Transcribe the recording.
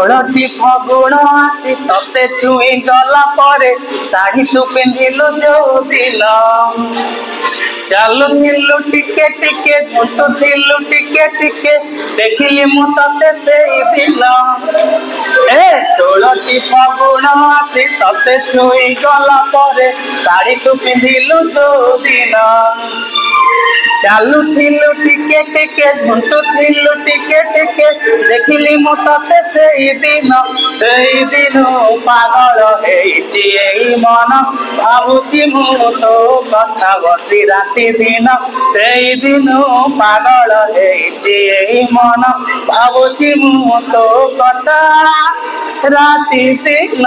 षोलटी फगुण आसी तते छुई गला परे शाढ़ी तू पिंधिलु जो दिन चालुथिलु टिके टिके झुंटुथिलु टिके टिके देखिली मु तते सेई दिन ए 16टी फगुण आसी तते छुई गला परे शाढ़ी तू पिंधिलु जो दिन चालुथिलु टिके टिके झुंटुथिलु टिके टिके देखिली मु तते सेई दिन पागल हेइछि एई मन भाबुछि मु तो कथा बसी राति दिन सेई दिन पागल हेइछि एई मन भाबुछि मु तो कथा राति दिन।